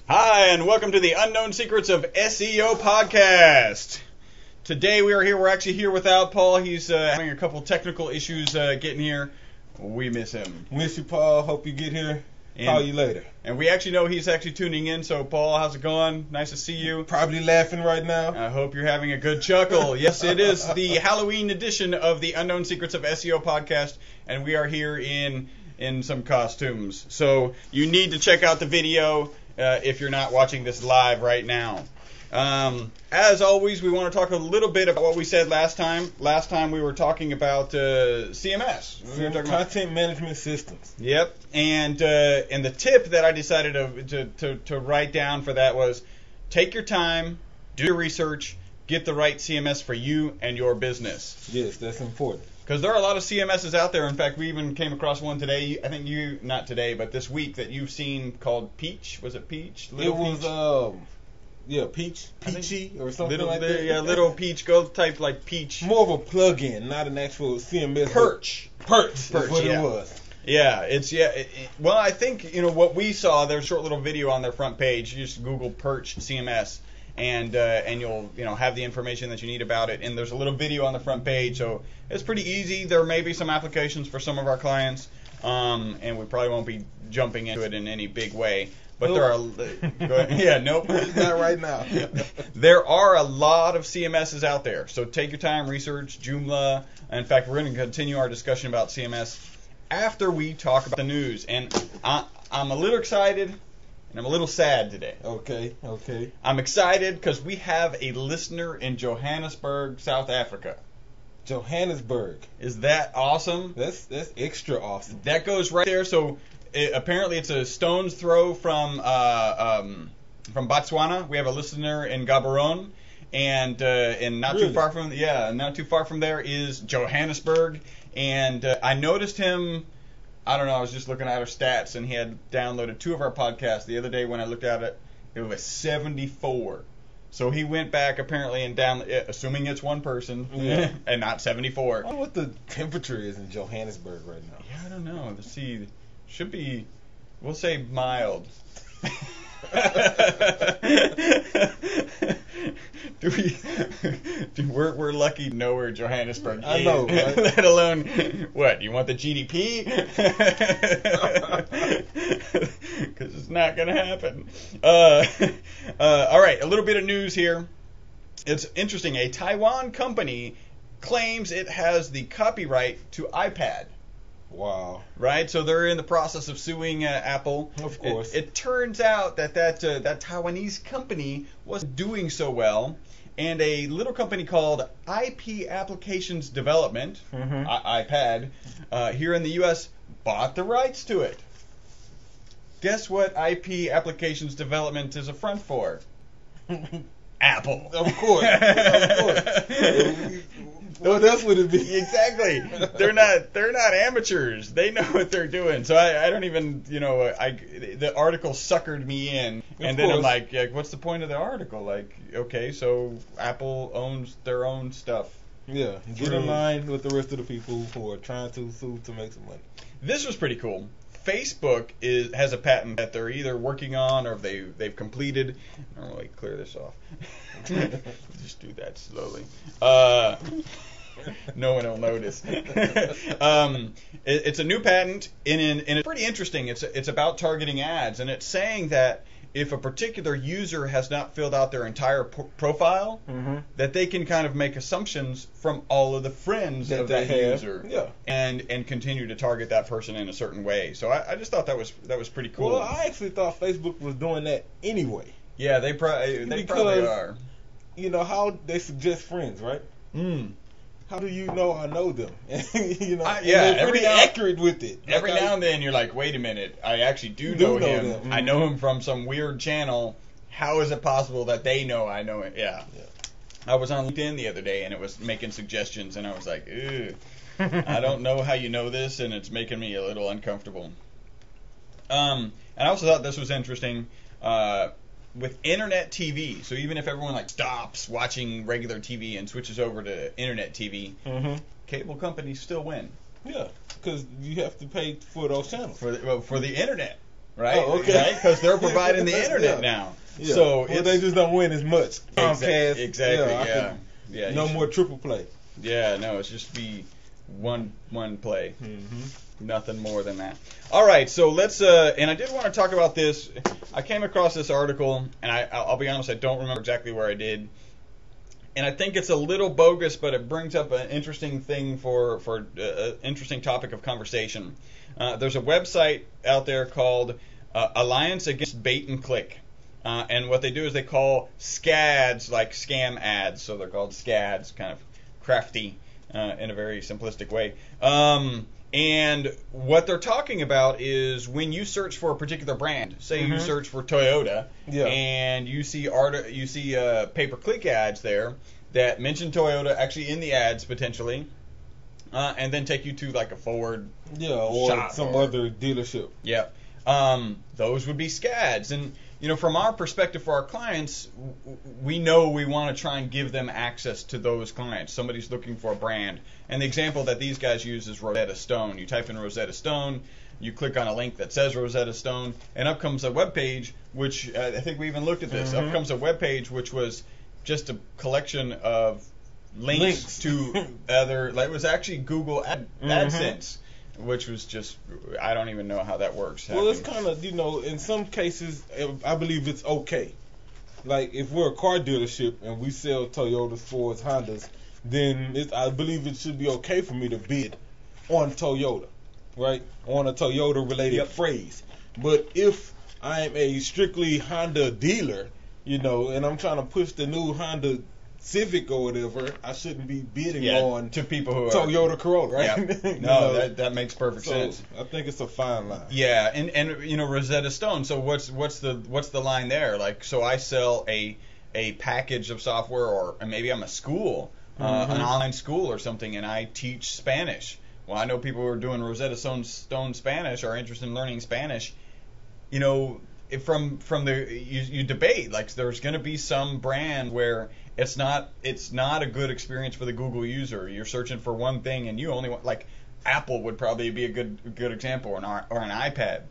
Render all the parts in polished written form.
Hi, and welcome to the Unknown Secrets of SEO podcast. Today we're actually here without Paul. He's having a couple technical issues getting here. We miss him. Miss you, Paul. Hope you get here. Call you later. And we actually know he's actually tuning in. So, Paul, how's it going? Nice to see you. Probably laughing right now. I hope you're having a good chuckle. Yes, it is the Halloween edition of the Unknown Secrets of SEO podcast, and we are here in some costumes. So you need to check out the video if you're not watching this live right now. As always, we want to talk a little bit about what we said last time. Last time we were talking about CMS. We were talking content management systems. Yep. And the tip that I decided to write down for that was take your time, do your research, get the right CMS for you and your business. Yes, that's important. Because there are a lot of CMSs out there. In fact, we even came across one today. I think you, not today, but this week that you've seen called Peach. Was it Peach? Peachy or something like that. Yeah, Little Peach, go type like Peach. More of a plug-in, not an actual CMS. Perch is what it was. Yeah, well, I think what we saw. There's a short little video on their front page. You just Google Perch CMS, and you'll have the information that you need about it. And there's a little video on the front page, so it's pretty easy. There may be some applications for some of our clients, and we probably won't be jumping into it in any big way. But nope. There are, nope, not right now. There are a lot of CMSs out there, so take your time, research Joomla. In fact, we're going to continue our discussion about CMS after we talk about the news. And I'm a little excited, and I'm a little sad today. Okay. I'm excited because we have a listener in Johannesburg, South Africa. Johannesburg. Is that awesome? That's extra awesome. That goes right there. So apparently it's a stone's throw from Botswana. We have a listener in Gaborone, and not really? too far from there is Johannesburg. And I noticed him. I don't know. I was just looking at our stats, and he had downloaded 2 of our podcasts the other day. When I looked at it, it was 74. So he went back apparently and assuming it's one person, and not 74. I wonder what the temperature is in Johannesburg right now. Yeah, I don't know. Let's see. Should be, we'll say mild. We're lucky to know where Johannesburg is. I know, right? Let alone, what, you want the GDP? Because it's not going to happen. All right, a little bit of news here. It's interesting. A Taiwan company claims it has the copyright to iPad. Wow. Right? So they're in the process of suing Apple. Of course. It turns out that Taiwanese company wasn't doing so well, and a little company called IP Applications Development, iPad, here in the U.S. bought the rights to it. Guess what IP Applications Development is a front for? Apple. Of course. What else would it be? Exactly. They're not amateurs. They know what they're doing. So I don't even, the article suckered me in, and then I'm like, what's the point of the article? Like, okay, so Apple owns their own stuff. Yeah, get in line with the rest of the people who are trying to sue to make some money. This was pretty cool. Facebook has a patent that they're either working on or they've completed. Normally clear this off. Just do that slowly. No one will notice. It's a new patent, and it's pretty interesting. It's about targeting ads, and it's saying that if a particular user has not filled out their entire profile, that they can kind of make assumptions from all of the friends of that user, and continue to target that person in a certain way. So I just thought that was pretty cool. Well, I actually thought Facebook was doing that anyway. Yeah, they probably are. You know how they suggest friends, right? How do you know I know them? They're pretty accurate with it. Every now and then you're like, wait a minute, I actually do know him. I know him from some weird channel. How is it possible that they know I know him? Yeah. I was on LinkedIn the other day, and it was making suggestions, and I was like, ew, I don't know how you know this, and it's making me a little uncomfortable. And I also thought this was interesting. With internet TV, so even if everyone stops watching regular TV and switches over to internet TV, cable companies still win. Yeah, because you have to pay for those channels. For the internet, right? Oh, okay. Because they're providing the internet now. Yeah. So they just don't win as much. Comcast, exactly. Yeah. No more triple play. Yeah, no, it's just be one play. Mm-hmm. Nothing more than that. All right, so let's. And I did want to talk about this. I came across this article, and I'll be honest, I don't remember exactly where I did. And I think it's a little bogus, but it brings up an interesting thing for an interesting topic of conversation. There's a website out there called Alliance Against Bait and Click. And what they do is they call SCADs like scam ads. So they're called SCADs, kind of crafty in a very simplistic way. And what they're talking about is when you search for a particular brand, say you search for Toyota, and you see pay-per-click ads there that mention Toyota actually in the ads potentially, and then take you to like a Ford or some other dealership. Yeah, those would be SCADs. And from our perspective for our clients, we know we want to try and give them access to those clients. Somebody's looking for a brand. And the example that these guys use is Rosetta Stone. You type in Rosetta Stone, you click on a link that says Rosetta Stone, and up comes a web page, which I think we even looked at this. Up comes a web page which was just a collection of links to other, like it was actually Google AdSense. Which was just, I don't even know how that works. Well, it's kind of, in some cases, I believe it's okay. Like, if we're a car dealership and we sell Toyotas, Fords, Hondas, then I believe it should be okay for me to bid on Toyota, right? On a Toyota-related phrase. But if I am a strictly Honda dealer, and I'm trying to push the new Honda Civic or whatever, I shouldn't be bidding on to people who are Toyota Corolla, right? Yeah. No, that makes perfect sense. I think it's a fine line. Yeah, and Rosetta Stone. So what's the line there? Like, so I sell a package of software, or maybe I'm a school, an online school or something, and I teach Spanish. Well, I know people who are doing Rosetta Stone Spanish are interested in learning Spanish. From you debate, like there's going to be some brand where it's not a good experience for the Google user. You're searching for one thing and you only want, like Apple would probably be a good example, or an iPad.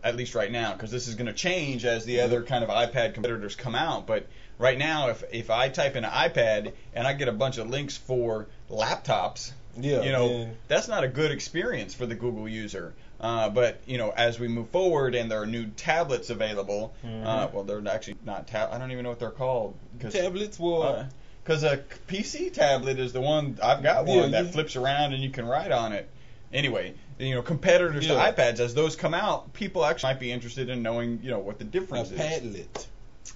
At least right now, because this is going to change as the other kind of iPad competitors come out. But right now, if I type in iPad and I get a bunch of links for laptops, that's not a good experience for the Google user. But as we move forward and there are new tablets available, well, they're actually not I don't even know what they're called. Tablets? Well, because a PC tablet is the one I've got one that flips around and you can write on it. Anyway, competitors to iPads, as those come out, people actually might be interested in knowing, what the difference is.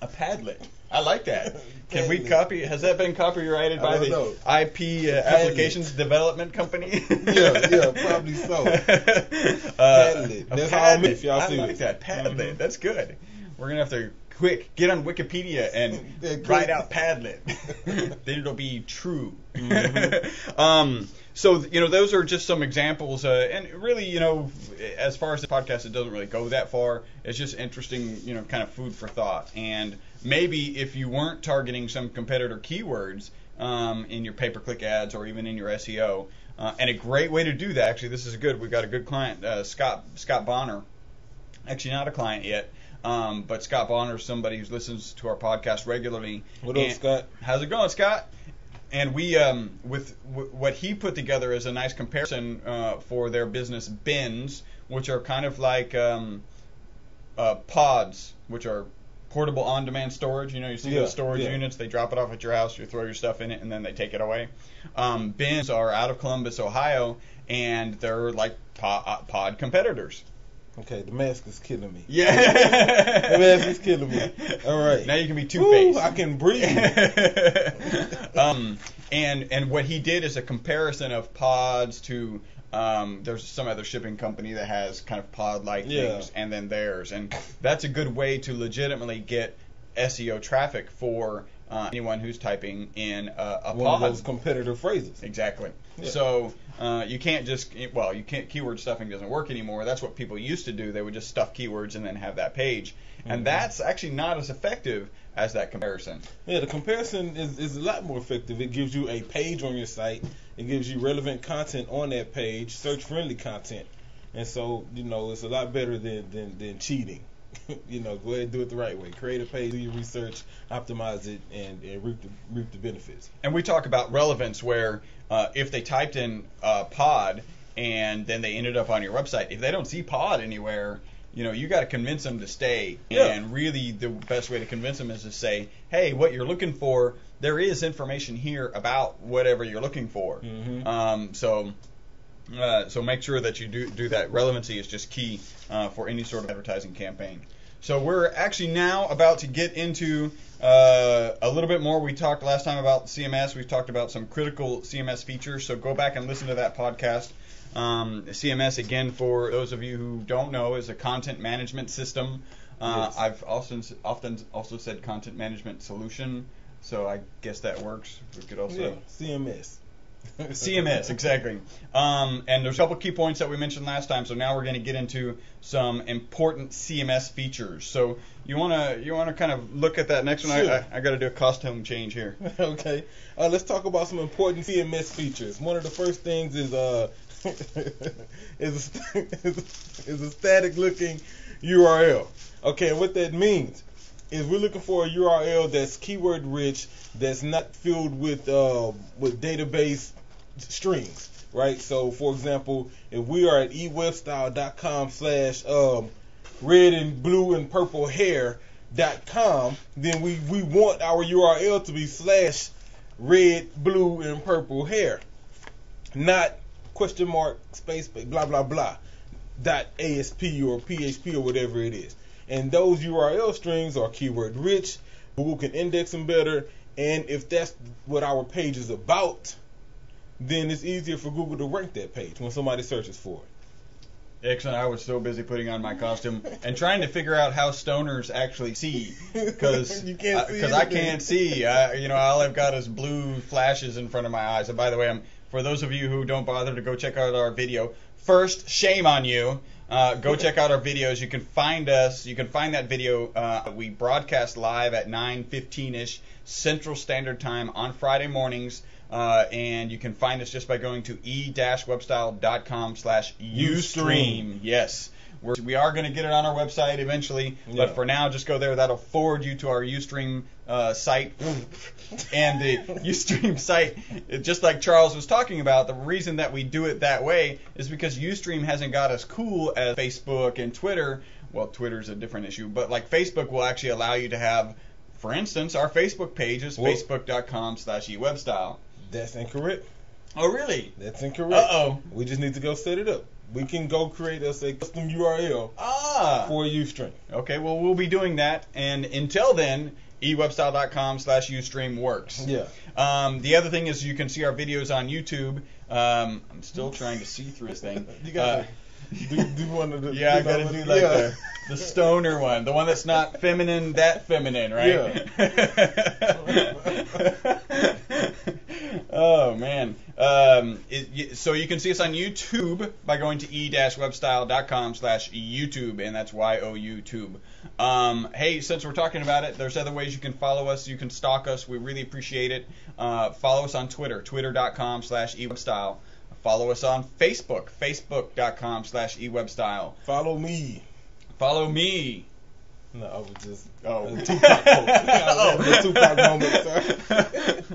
A Padlet. I like that. Can we copy? Has that been copyrighted by the IP Applications Development Company? yeah, probably so. Padlet. That's how if y'all see I like that. Padlet. That's good. We're gonna have to get on Wikipedia and write out Padlet. Then it'll be true. So, those are just some examples. And really, as far as the podcast, it doesn't really go that far. It's just interesting, kind of food for thought. And maybe if you weren't targeting some competitor keywords in your pay-per-click ads or even in your SEO, and a great way to do that, actually, this is good. We've got a good client, Scott Bonner. Actually, not a client yet. But Scott Bonner is somebody who listens to our podcast regularly. What up, Scott? How's it going, Scott? And we, with what he put together is a nice comparison for their business bins, which are kind of like pods, which are portable on-demand storage. You see those storage units, they drop it off at your house, you throw your stuff in it, and then they take it away. Bins are out of Columbus, Ohio, and they're like pod competitors. Okay, the mask is killing me. Yeah. The mask is killing me. All right. Now you can be Two-Face. I can breathe. And what he did is a comparison of pods to there's some other shipping company that has kind of pod-like things, and then theirs. And that's a good way to legitimately get SEO traffic for anyone who's typing in a one pod. of those competitive phrases. Exactly. Yeah. So you can't just, keyword stuffing doesn't work anymore. That's what people used to do. They would just stuff keywords and then have that page. And that's actually not as effective as that comparison. Yeah, the comparison is a lot more effective. It gives you a page on your site. It gives you relevant content on that page, search-friendly content. And so, it's a lot better than cheating. Go ahead and do it the right way. Create a page, do your research, optimize it, and reap the benefits. And we talk about relevance where if they typed in pod and then they ended up on your website, if they don't see pod anywhere, you got to convince them to stay. Yeah. And really the best way to convince them is to say, hey, what you're looking for, there is information here about whatever you're looking for. Mm-hmm. So make sure that you do that. Relevancy is just key for any sort of advertising campaign. So we're actually now about to get into a little bit more. We talked last time about CMS. We talked about some critical CMS features. So go back and listen to that podcast. CMS, again, for those of you who don't know, is a content management system. Yes. I've often also said content management solution. So I guess that works. We could also CMS. CMS, exactly. And there's a couple key points that we mentioned last time. So now we're going to get into some important CMS features. So you wanna kind of look at that next one. Sure. I got to do a costume change here. Okay. Let's talk about some important CMS features. One of the first things is is a static looking URL. Okay, and what that means is we're looking for a URL that's keyword rich, that's not filled with database strings, right? So, for example, if we are at ewebstyle.com/red and blue and purple hair.com, then we want our URL to be /red, blue, and purple hair, not ? Space blah blah blah .asp or PHP or whatever it is. And those URL strings are keyword rich. Google can index them better, and if that's what our page is about, then it's easier for Google to rank that page when somebody searches for it. Excellent. I was so busy putting on my costume and trying to figure out how stoners actually see, because I can't see. All I've got is blue flashes in front of my eyes. And by the way, for those of you who don't bother to go check out our video, first, shame on you. Go check out our videos. You can find us. You can find that video. We broadcast live at 9:15ish Central Standard Time on Friday mornings. And you can find us just by going to e-webstyle.com/Ustream. Yes. We are going to get it on our website eventually, but for now, just go there. That'll forward you to our Ustream site. And the Ustream site, just like Charles was talking about, the reason that we do it that way is because Ustream hasn't got as cool as Facebook and Twitter. Well, Twitter's a different issue, but like Facebook will actually allow you to have, for instance, our Facebook page is facebook.com/ewebstyle. That's incorrect. Oh, really? That's incorrect. Uh-oh. We just need to go set it up. We can go create us a custom URL for Ustream. Okay, well, we'll be doing that. And until then, ewebstyle.com/Ustream works. Yeah. The other thing is you can see our videos on YouTube. I'm still trying to see through this thing. You got do one of the... Yeah, I got to do like the stoner one. The one that's not feminine, that feminine, right? Yeah. Oh, man. So you can see us on YouTube by going to e-webstyle.com/YouTube, and that's YOUTube. Hey, since we're talking about it, there's other ways you can follow us. You can stalk us. We really appreciate it. Follow us on Twitter, twitter.com/ewebstyle. Follow us on Facebook, facebook.com/ewebstyle. Follow me. Follow me. No, I was just... Tupac quote. The Tupac moment,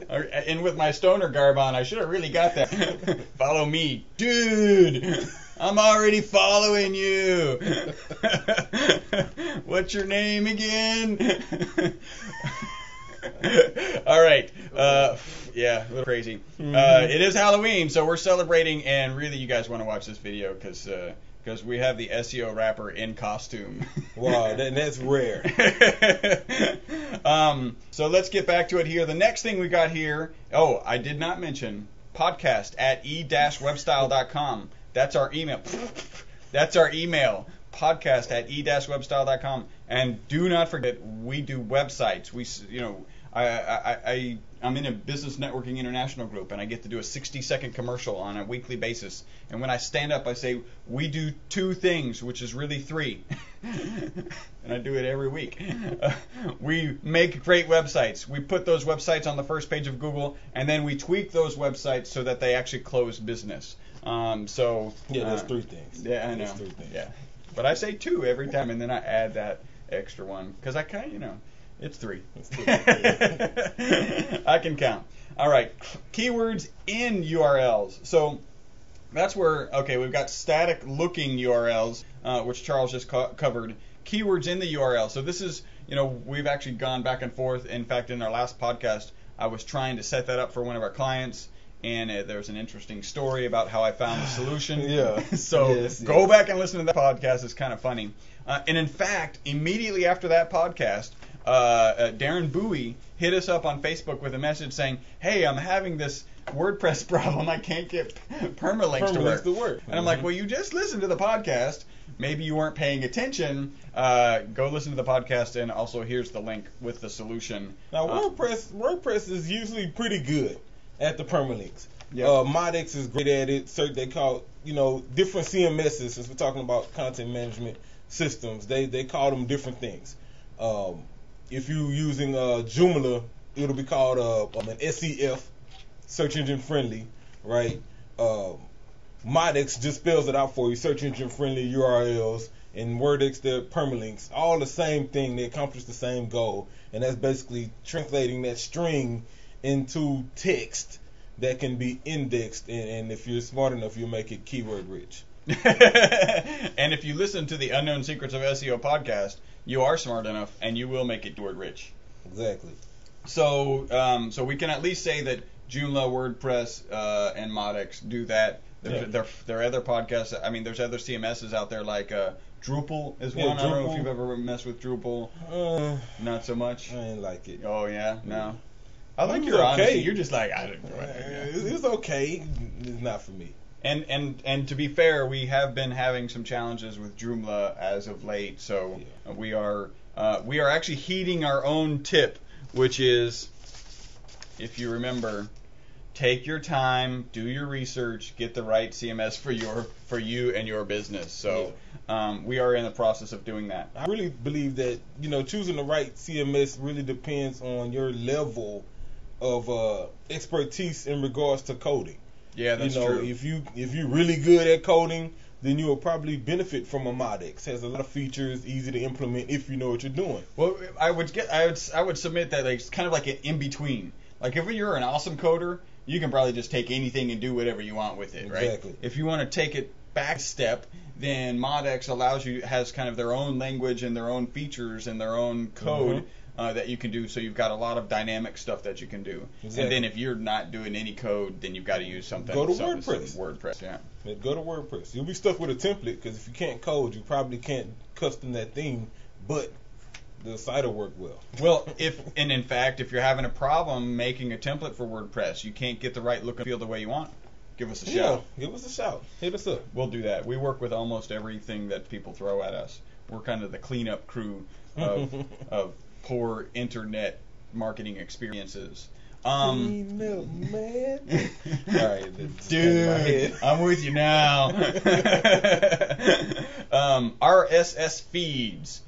sir. And with my stoner garb on, I should have really got that. Follow me. Dude, I'm already following you. What's your name again? All right. Yeah, a little crazy. It is Halloween, so we're celebrating, and really you guys want to watch this video because we have the SEO rapper in costume. Wow, that's rare. So let's get back to it here. The next thing we got here, I did not mention podcast at e-webstyle.com. That's our email. Podcast at e-webstyle.com. And do not forget, we do websites. I'm in a business networking international group, and I get to do a 60-second commercial on a weekly basis. And when I stand up, I say, we do 2 things, which is really 3. And I do it every week. We make great websites. We put those websites on the first page of Google, and then we tweak those websites so that they actually close business. There's 3 things. Yeah, I know. 3 things. Yeah, but I say 2 every time, and then I add that extra one because I kind of, it's 3. I can count. All right, keywords in URLs. So that's where, we've got static looking URLs, which Charles just covered. Keywords in the URL. So this is, we've actually gone back and forth. In fact, in our last podcast, I was trying to set that up for one of our clients, and there was an interesting story about how I found the solution. Yeah. So go back and listen to that podcast. It's kind of funny. And in fact, immediately after that podcast, Darren Bowie hit us up on Facebook with a message saying, hey, I'm having this WordPress problem. I can't get permalinks to work. And I'm like, well, you just listened to the podcast. Maybe you weren't paying attention. Go listen to the podcast, and also here's the link with the solution. Now, WordPress is usually pretty good at the permalinks. Yep. Modex is great at it. So they call, different CMSs, since we're talking about content management systems, they call them different things. If you're using Joomla, it'll be called an SEF, search engine friendly, right? Modex just spells it out for you, search engine friendly URLs, and Wordex, they're permalinks, all the same thing. They accomplish the same goal, and that's basically translating that string into text that can be indexed, and if you're smart enough, you'll make it keyword rich. And if you listen to the Unknown Secrets of SEO podcast, you are smart enough, and you will make it keyword rich. Exactly. So we can at least say that Joomla, WordPress, and Modex do that. There are other podcasts. I mean, there's other CMSs out there like Drupal is one. Drupal. I don't know if you've ever messed with Drupal. Not so much. I ain't like it. Oh yeah, no. I like your honesty. You're just like, I didn't do it. It's okay. It's not for me. And to be fair, we have been having some challenges with Joomla as of late. So we are actually heeding our own tip, which is, if you remember, take your time, do your research, get the right CMS for you and your business. So we are in the process of doing that. I really believe that choosing the right CMS really depends on your level of expertise in regards to coding. Yeah, that's true. If you're really good at coding, then you will probably benefit from a Modex. Has a lot of features, easy to implement if you know what you're doing. Well, I would submit that it's kind of like an in between. Like if you're an awesome coder, you can probably just take anything and do whatever you want with it, right? Exactly. If you want to take it back a step, then Modex has kind of their own language and their own features and their own code that you can do. So you've got a lot of dynamic stuff that you can do. Exactly. And then if you're not doing any code, then you've got to use something. Go to WordPress. WordPress, yeah. Go to WordPress. You'll be stuck with a template because if you can't code, you probably can't custom that theme, but the site will work well. Well, in fact, if you're having a problem making a template for WordPress, you can't get the right look and feel the way you want, give us a shout. Give us a shout. Hit us up. We'll do that. We work with almost everything that people throw at us. We're kind of the cleanup crew of poor internet marketing experiences. Cleanup, man. All right, dude, I'm with you now. RSS feeds.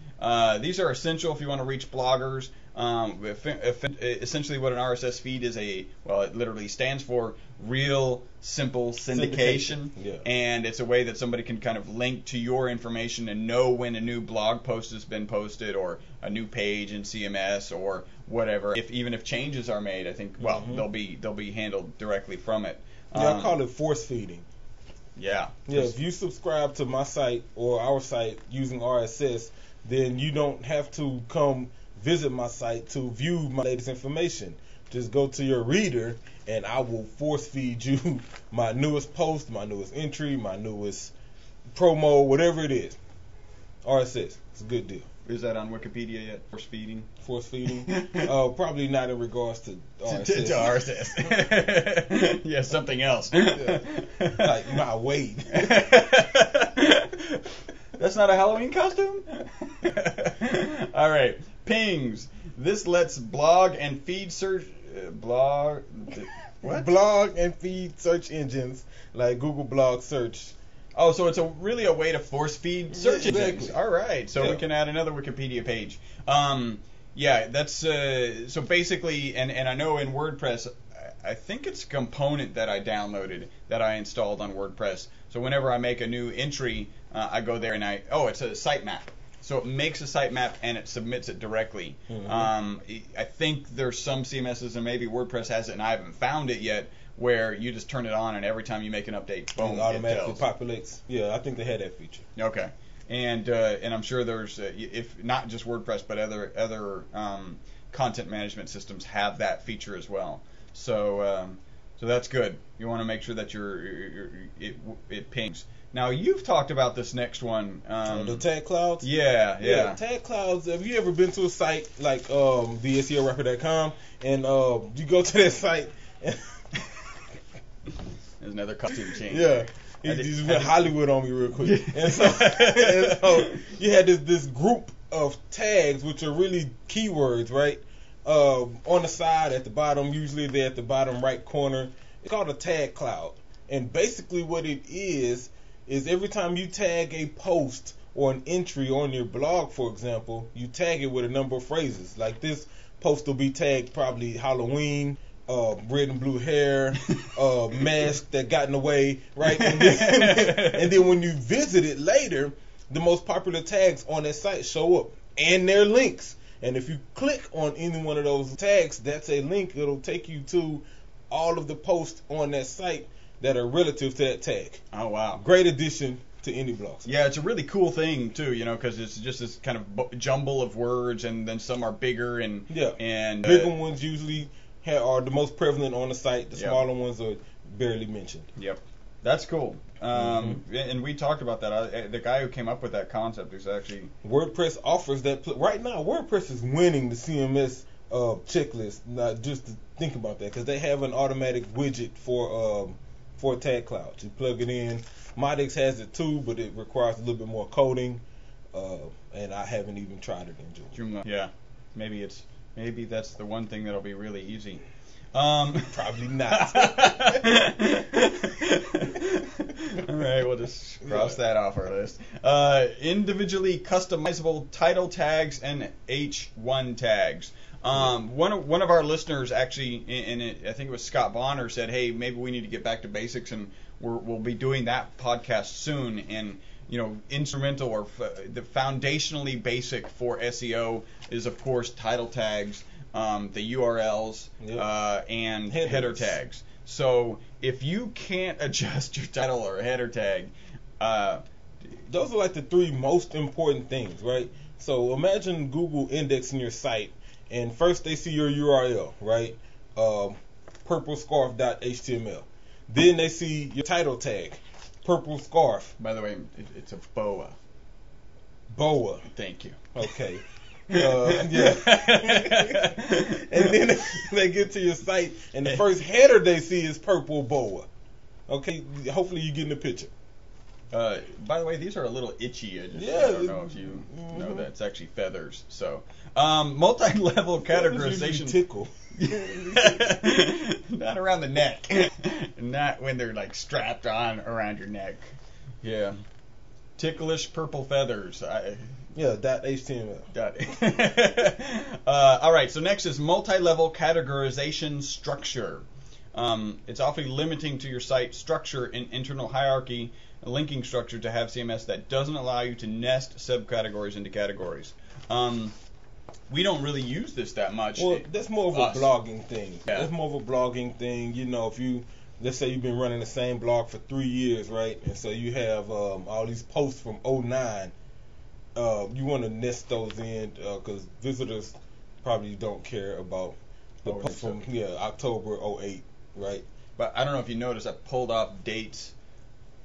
These are essential if you want to reach bloggers. Essentially what an RSS feed is it literally stands for Real Simple Syndication. Yeah. And it's a way that somebody can kind of link to your information and know when a new blog post has been posted or a new page in CMS or whatever. Even if changes are made, I think they'll be handled directly from it. I call it force feeding. Yeah. Yeah. If you subscribe to my site or our site using RSS, then you don't have to come visit my site to view my latest information. Just go to your reader and I will force feed you my newest post, my newest entry, my newest promo, whatever it is. RSS. It's a good deal. Is that on Wikipedia yet? Force feeding? Force feeding? Probably not in regards to RSS. To RSS. Yeah, something else. Like, nah, wait. That's not a Halloween costume? All right. Pings. This lets blog and feed search blog. What? Blog and feed search engines like Google Blog Search. Oh, so it's really a way to force feed search engines. All right, so Yeah. we can add another Wikipedia page. Yeah, that's so basically, and I know in WordPress, I think it's a component that I downloaded that I installed on WordPress. So whenever I make a new entry, I go there and it's a sitemap. So it makes a sitemap and it submits it directly. I think there's some CMSs and maybe WordPress has it and I haven't found it yet, where you just turn it on and every time you make an update, boom, It automatically it tells. populates. Yeah, I think they had that feature. Okay, and I'm sure there's if not just WordPress but other content management systems have that feature as well. So that's good. You want to make sure that it pings. Now you've talked about this next one. The tag clouds. Yeah. Tag clouds. Have you ever been to a site like the SEOrapper.com and you go to that site? And There's another costume change. Yeah. You just went Hollywood on me real quick. And so you had this group of tags, which are really keywords, right? On the side, at the bottom, usually they're at the bottom right corner. It's called a tag cloud. And basically what it is every time you tag a post or an entry on your blog, for example, you tag it with a number of phrases. Like this post will be tagged probably Halloween, red and blue hair, mask that got in the way, right? And then when you visit it later, the most popular tags on that site show up, and their links. And if you click on any one of those tags, that's a link. It'll take you to all of the posts on that site that are relative to that tag. Oh, wow. Great addition to any blogs. Yeah, it's a really cool thing too, because it's just this kind of jumble of words, and then some are bigger and bigger ones usually are the most prevalent on the site. The smaller ones are barely mentioned. Yep, that's cool. And we talked about that. The guy who came up with that concept is actually WordPress offers that right now. WordPress is winning the CMS checklist. Not just to think about that, because they have an automatic widget for tag clouds. You plug it in. Modix has it too, but it requires a little bit more coding. And I haven't even tried it in Joomla. Yeah, maybe that's the one thing that'll be really easy. Probably not. All right, we'll just cross that off our list. Individually customizable title tags and H1 tags. One of our listeners actually, I think it was Scott Bonner, said, "Hey, maybe we need to get back to basics, and we'll be doing that podcast soon." And instrumental or the foundationally basic for SEO is of course title tags, the URLs, and header tags. So if you can't adjust your title or header tag, those are like the three most important things, right? So imagine Google indexing your site, and first they see your URL, right? purplescarf.html. Then they see your title tag, purple scarf. By the way, it's a BOA. BOA. Thank you. Okay. Yeah. And then they get to your site, and the first header they see is purple BOA. Okay. Hopefully you getting the picture. By the way, these are a little itchy. I don't know if you know that. It's actually feathers. So, multi-level categorization. Tickle. Not around the neck. Not when they're like strapped on around your neck. Yeah. Ticklish purple feathers. .html. All right. So next is multi-level categorization structure. It's awfully limiting to your site structure and internal hierarchy, a linking structure to have CMS that doesn't allow you to nest subcategories into categories. We don't really use this that much. Well, that's more of a blogging thing. Yeah. That's more of a blogging thing. If you, let's say you've been running the same blog for 3 years, right? And so you have all these posts from 2009. You want to nest those in because visitors probably don't care about the posts from October 2008, right? But I don't know if you noticed, I pulled off dates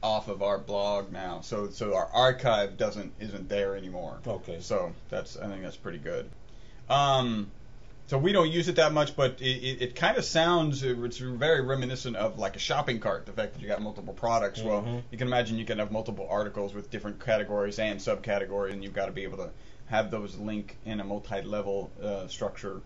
off of our blog now, so our archive isn't there anymore. Okay. So I think that's pretty good. So we don't use it that much, but it kind of sounds, it's very reminiscent of like a shopping cart, the fact that you got multiple products. Well, you can imagine you can have multiple articles with different categories and subcategories, and you've got to be able to have those link in a multi-level structure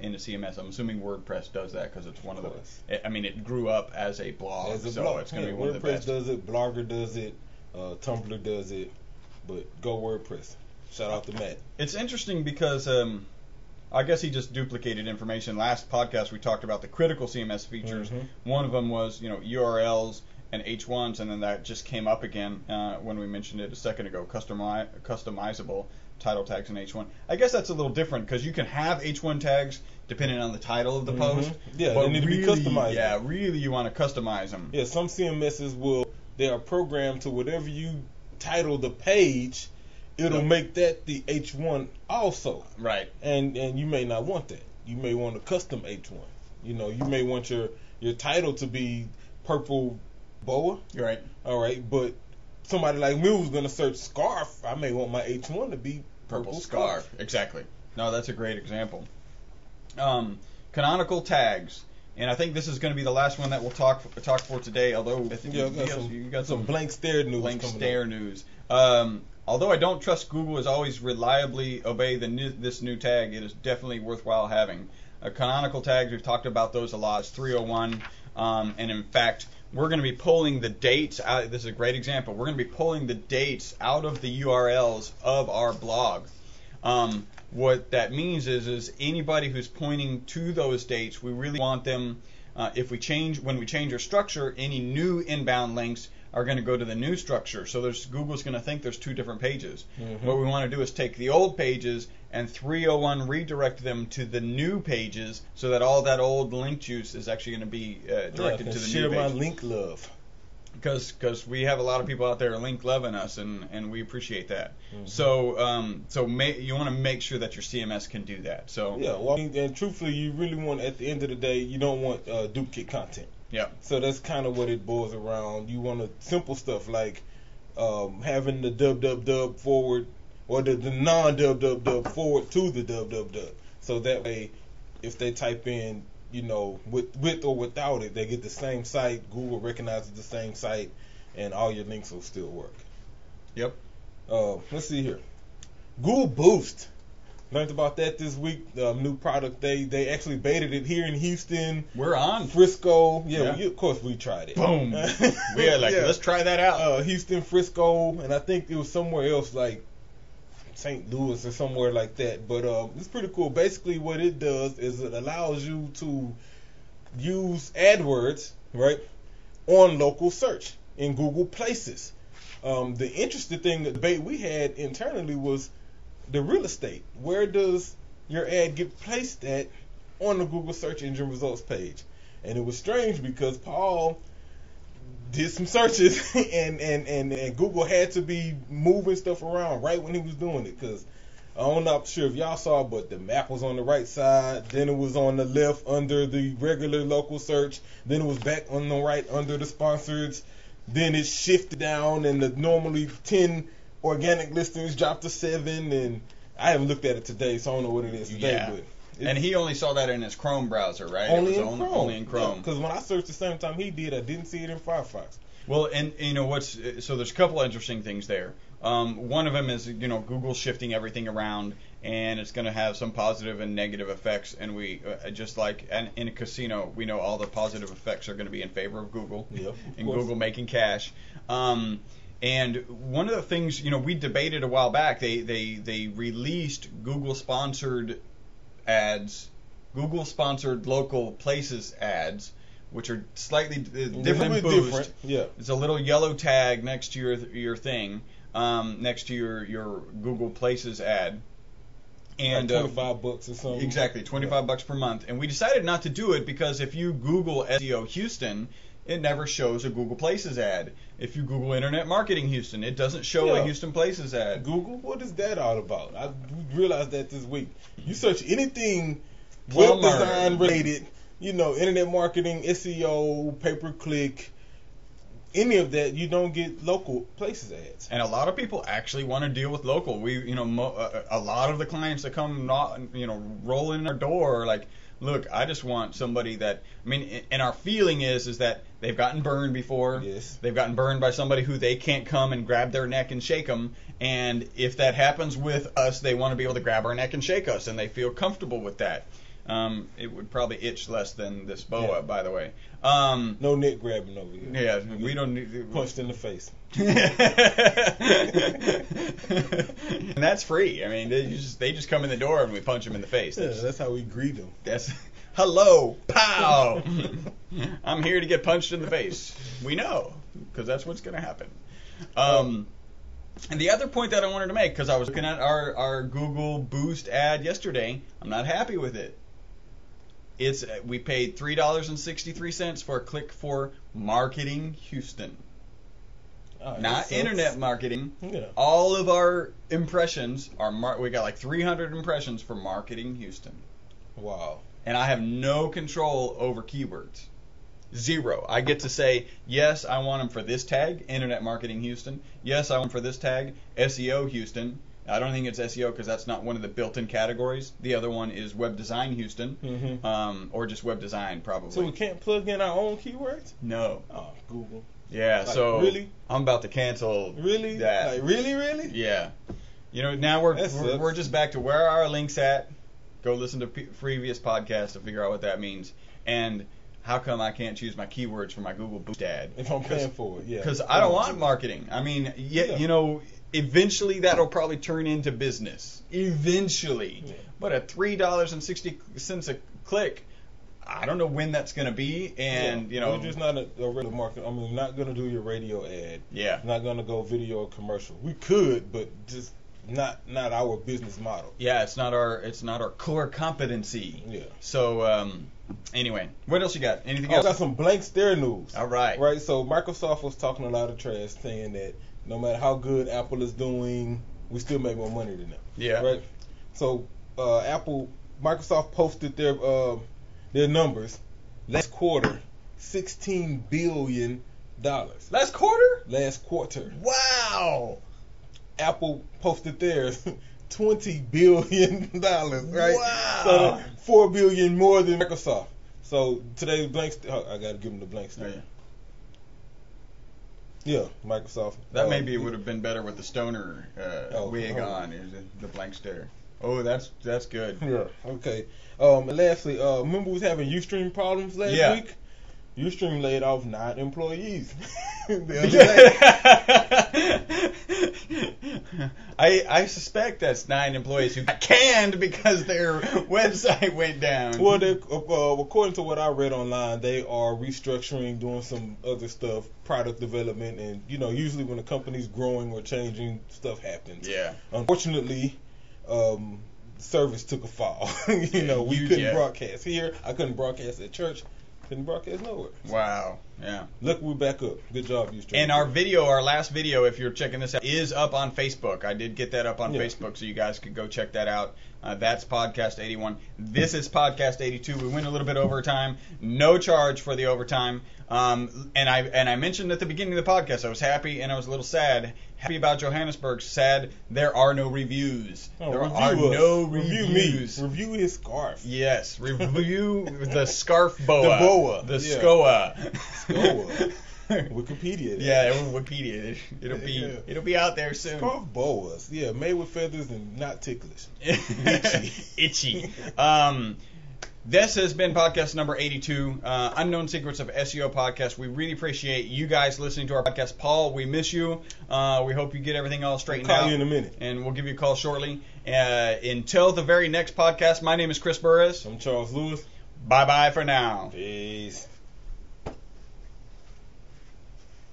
into CMS. I'm assuming WordPress does that because it's one of the. I mean, it grew up as a blog, it's going to be one of the best. WordPress does it, Blogger does it, Tumblr does it, but go WordPress. Shout out to Matt. It's interesting because I guess he just duplicated information. Last podcast we talked about the critical CMS features. Mm-hmm. One of them was URLs and H1s, and then that just came up again when we mentioned it a second ago. Customizable title tags in H1. I guess that's a little different because you can have H1 tags depending on the title of the post. Yeah, they need to be customized. Yeah, really you want to customize them. Yeah, some CMSs they are programmed to whatever you title the page, it'll make that the H1 also. Right. And you may not want that. You may want a custom H1. You may want your title to be purple boa. Right. All right, but somebody like me who's going to search scarf, I may want my H1 to be purple scarf. Exactly. No, that's a great example. Canonical tags. And I think this is going to be the last one that we'll talk for today, although I think you got some blank stare news. Blank stare news. Although I don't trust Google as always reliably obey this new tag, it is definitely worthwhile having. Canonical tags, we've talked about those a lot. It's 301. And in fact, we're going to be pulling the dates out. This is a great example. We're going to be pulling the dates out of the URLs of our blog. What that means is anybody who's pointing to those dates, we really want them, when we change our structure, any new inbound links are going to go to the new structure. So Google's going to think there's two different pages. Mm-hmm. What we want to do is take the old pages and 301 redirect them to the new pages so that all that old link juice is actually going to be directed to the new pages. Share my link love. Because we have a lot of people out there link loving us, and we appreciate that. Mm-hmm. So you want to make sure that your CMS can do that. So yeah, well, and truthfully, you really want, at the end of the day, you don't want duplicate content. Yeah. So that's kind of what it boils around. You want simple stuff like having the dub forward, or the non-dub forward to the dub. So that way, if they type in, with or without it, they get the same site. Google recognizes the same site, and all your links will still work. Yep. Let's see here. Google Boost. Learned about that this week. New product. They actually baited it here in Houston. We're on. Frisco. Yeah. Of course we tried it. Boom. Let's try that out. Houston, Frisco, and I think it was somewhere else like St. Louis or somewhere like that. But it's pretty cool. Basically, what it does is it allows you to use AdWords, right, on local search in Google Places. The interesting thing, the debate we had internally was the real estate. Where does your ad get placed at on the Google search engine results page? And it was strange because Paul did some searches and Google had to be moving stuff around right when he was doing it, because I'm not sure if y'all saw, but the map was on the right side, then it was on the left under the regular local search, then it was back on the right under the sponsored, then it shifted down, and the normally 10 organic listings dropped to 7, and I haven't looked at it today, so I don't know what it is today. Yeah. And he only saw that in his Chrome browser, right? Only in Chrome. Only in Chrome. Because when I searched the same time he did, I didn't see it in Firefox. Well, and so there's a couple of interesting things there. One of them is, Google shifting everything around, and it's going to have some positive and negative effects. And we, just like in a casino, we know all the positive effects are going to be in favor of Google, and Google making cash. And one of the things, we debated a while back, they released Google-sponsored ads, Google-sponsored local places ads, which are slightly different boost. Yeah. It's a little yellow tag next to your thing, next to your Google Places ad. And like $25 or something. Exactly, $25 per month. And we decided not to do it because if you Google SEO Houston, it never shows a Google Places ad. If you Google Internet Marketing Houston, it doesn't show a Houston Places ad. Google, what is that all about? I realized that this week. You search anything web design related, internet marketing, SEO, pay-per-click, any of that, you don't get local Places ads. And a lot of people actually want to deal with local. We, a lot of the clients that come, roll in our door are like, look, I just want somebody that, I mean, and our feeling is that they've gotten burned before. Yes. They've gotten burned by somebody who they can't come and grab their neck and shake them. And if that happens with us, they want to be able to grab our neck and shake us, and they feel comfortable with that. It would probably itch less than this boa, by the way. No neck grabbing over here. Yeah, we don't need punched in the face. And that's free. I mean, they just come in the door and we punch them in the face. That's how we greet them. That's hello, pow. I'm here to get punched in the face. We know, because that's what's going to happen. And the other point that I wanted to make, because I was looking at our Google Boost ad yesterday, I'm not happy with it. We paid $3.63 for a click for Marketing Houston. Not internet marketing. Yeah. All of our impressions are we got like 300 impressions for Marketing Houston. Wow. And I have no control over keywords. Zero. I get to say, yes, I want them for this tag, Internet Marketing Houston. Yes, I want them for this tag, SEO Houston. I don't think it's SEO because that's not one of the built-in categories. The other one is Web Design Houston, or just Web Design probably. So we can't plug in our own keywords? No. Oh, Google. Yeah, like, so really? I'm about to cancel really? that. Like, really? Yeah. You know, now we're just back to where are our links at. Go listen to previous podcasts to figure out what that means. And how come I can't choose my keywords for my Google Boost ad? If I'm paying for it, yeah. Because I don't want marketing. I mean, you know, eventually that'll probably turn into business. Eventually. Yeah. But at $3.60 a click, I don't know when that's going to be. And, you know. We're just not a regular market. I mean, we're not going to do your radio ad. Yeah. Not going to go video or commercial. We could, but just not our business model. Yeah, it's not our core competency. Yeah. So, anyway, what else you got? Anything I else? got some blank stare news. All right. Right. So Microsoft was talking a lot of trash, saying that no matter how good Apple is doing, we still make more money than them. Yeah. Right. So Microsoft posted their numbers last quarter, $16 billion. Last quarter? Last quarter. Wow. Apple posted theirs, $20 billion. Right. Wow. So $4 billion more than Microsoft. So today's blank. I gotta give them the blank stare. Yeah, Microsoft. That maybe would have been better with the stoner wig on. The blank stare. Oh, that's good. Yeah. Okay. And lastly, remember we was having Ustream problems last week? Ustream laid off 9 employees. I suspect that's 9 employees who got canned because their website went down. Well, according to what I read online, they are restructuring, doing some other stuff, product development, and usually when a company's growing or changing, stuff happens. Yeah. Unfortunately, service took a fall. We couldn't broadcast here. I couldn't broadcast at church. Couldn't broadcast nowhere. Wow. Yeah. Look, we're back up. Good job, Ustream. And our last video, if you're checking this out, is up on Facebook. I did get that up on Facebook, so you guys could go check that out. That's Podcast 81. This is Podcast 82. We went a little bit overtime. No charge for the overtime. And I mentioned at the beginning of the podcast, I was happy and I was a little sad. Happy about Johannesburg. Sad there are no reviews. There are no reviews. Review his scarf. Yes. Review the scarf boa. The boa. The SCOA. SCOA. Wikipedia. Yeah, Wikipedia. It'll be out there soon. Scarf boas. Yeah, made with feathers and not ticklish. Itchy. This has been podcast number 82, Unknown Secrets of SEO podcast. We really appreciate you guys listening to our podcast. Paul, we miss you. We hope you get everything all straightened out. I'll call you in a minute. And we'll give you a call shortly. Until the very next podcast, my name is Chris Burris. I'm Charles Lewis. Bye-bye for now. Peace.